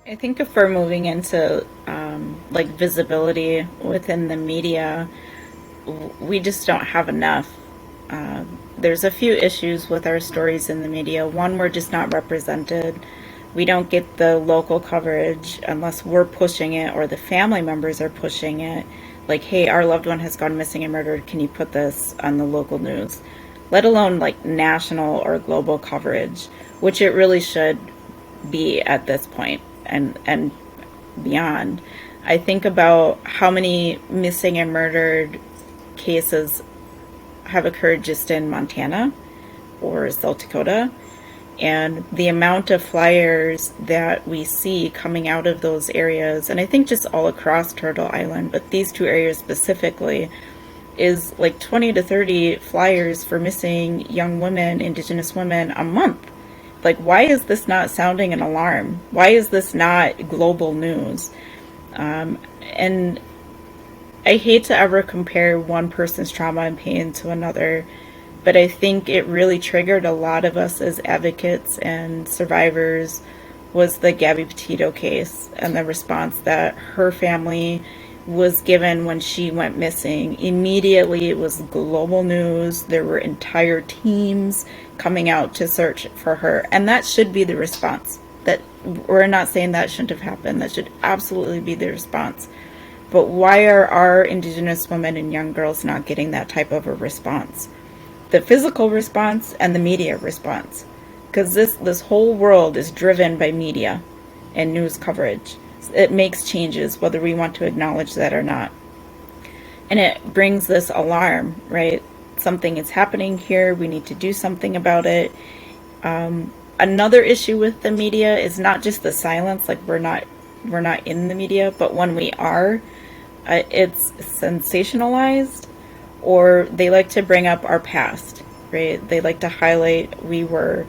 I think if we're moving into like visibility within the media, we just don't have enough. There's a few issues with our stories in the media. One, we're just not represented. We don't get the local coverage unless we're pushing it or the family members are pushing it. Like, hey, our loved one has gone missing and murdered. Can you put this on the local news? Let alone like national or global coverage, which it really should be at this point and beyond. I think about how many missing and murdered cases have occurred just in Montana or South Dakota, and the amount of flyers that we see coming out of those areas, and I think just all across Turtle Island, but these two areas specifically, is like 20 to 30 flyers for missing young women, Indigenous women, a month. Like, why is this not sounding an alarm? Why is this not global news? And I hate to ever compare one person's trauma and pain to another, but I think it really triggered a lot of us as advocates and survivors was the Gabby Petito case and the response that her family was given when she went missing. Immediately, it was global news. There were entire teams coming out to search for her. And that should be the response. That we're not saying that shouldn't have happened. That should absolutely be the response. But why are our Indigenous women and young girls not getting that type of a response? The physical response and the media response. Because this whole world is driven by media and news coverage. It makes changes whether we want to acknowledge that or not. And it brings this alarm, right? Something is happening here. We need to do something about it. Another issue with the media is not just the silence, like we're not in the media, but when we are, it's sensationalized, or they like to bring up our past, right? They like to highlight we were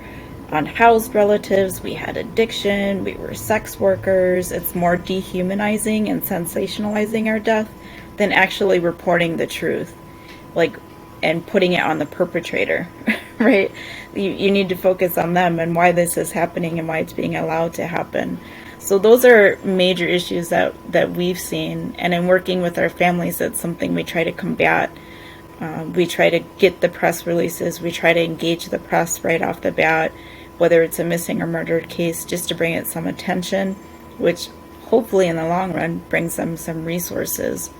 unhoused relatives, we had addiction, we were sex workers. It's more dehumanizing and sensationalizing our death than actually reporting the truth, like, and putting it on the perpetrator, right? You need to focus on them and why this is happening and why it's being allowed to happen. So those are major issues that we've seen, and in working with our families, that's something we try to combat. We try to get the press releases, we try to engage the press right off the bat, whether it's a missing or murdered case, just to bring it some attention, which hopefully in the long run brings them some resources.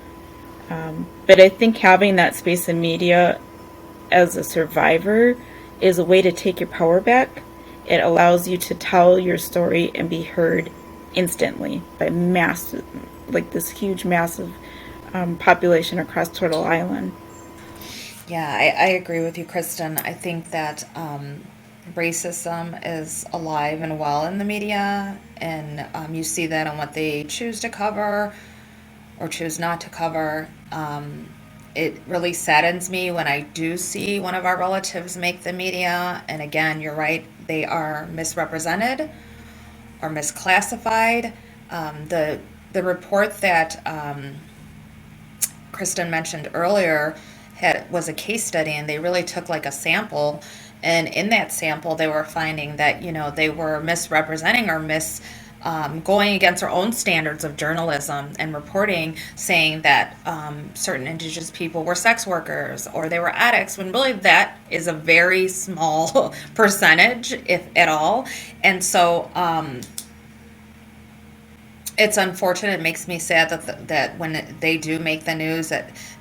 But I think having that space in media as a survivor is a way to take your power back. It allows you to tell your story and be heard instantly by massive, like this huge, massive population across Turtle Island. Yeah, I agree with you, Kristin. I think that racism is alive and well in the media, and you see that on what they choose to cover or choose not to cover. It really saddens me when I do see one of our relatives make the media, and again, you're right, they are misrepresented or misclassified. The report that Kristin mentioned earlier was a case study, and they really took like a sample, and in that sample they were finding that they were misrepresenting or going against their own standards of journalism and reporting, saying that certain Indigenous people were sex workers or they were addicts, when really that is a very small percentage, if at all. And so it's unfortunate. It makes me sad that when they do make the news,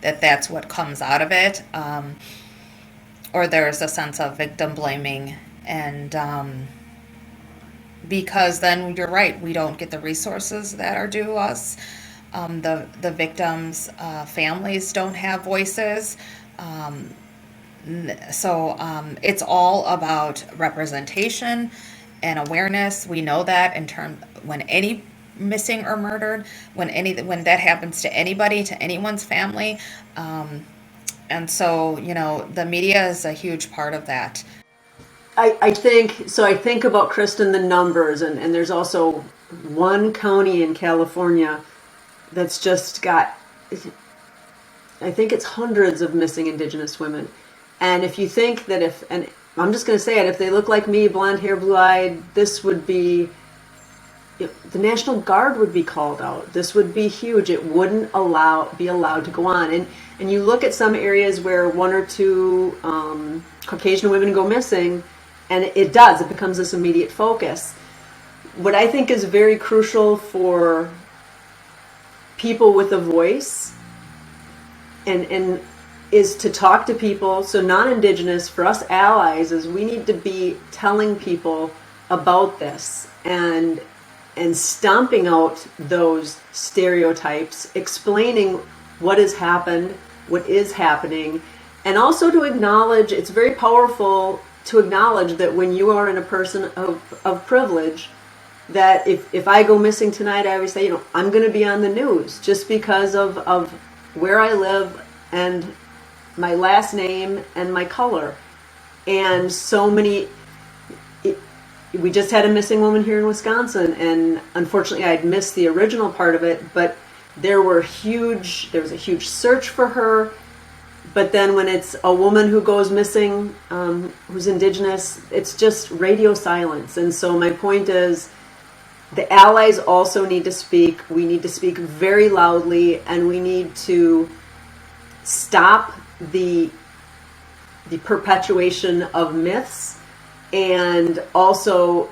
that's what comes out of it, or there's a sense of victim blaming, and because then you're right, we don't get the resources that are due us. The victims' families don't have voices. So it's all about representation and awareness. We know that in terms when any missing or murdered, when that happens to anybody, to anyone's family, and so the media is a huge part of that. I think so. I think about, Kristin, the numbers, and there's also one county in California that's just got, I think it's hundreds of missing Indigenous women. And if you think that and I'm just going to say it, if they look like me, blonde hair, blue eyed, this would be the National Guard would be called out. This would be huge. It wouldn't be allowed to go on. And you look at some areas where one or two Caucasian women go missing, and it becomes this immediate focus. What I think is very crucial for people with a voice and is to talk to people. So non-Indigenous, for us allies, is we need to be telling people about this and stomping out those stereotypes, explaining what has happened, what is happening, and also to acknowledge, it's very powerful to acknowledge that when you are in a person of privilege, that if I go missing tonight, I always say, I'm going to be on the news just because of where I live and my last name and my color. And so many, we just had a missing woman here in Wisconsin, and unfortunately I'd missed the original part of it, but there was a huge search for her. But then when it's a woman who goes missing, who's Indigenous, it's just radio silence. And so my point is, the allies also need to speak. We need to speak very loudly, and we need to stop the perpetuation of myths, and also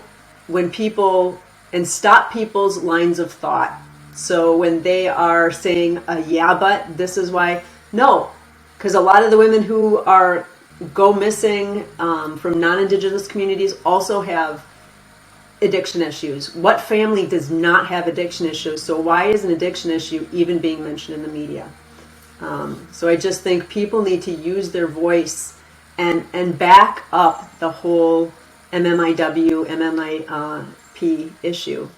stop people's lines of thought. So when they are saying, yeah, but this is why, no, because a lot of the women who go missing from non-Indigenous communities also have addiction issues. What family does not have addiction issues? So why is an addiction issue even being mentioned in the media? So I just think people need to use their voice and back up the whole MMIP issue.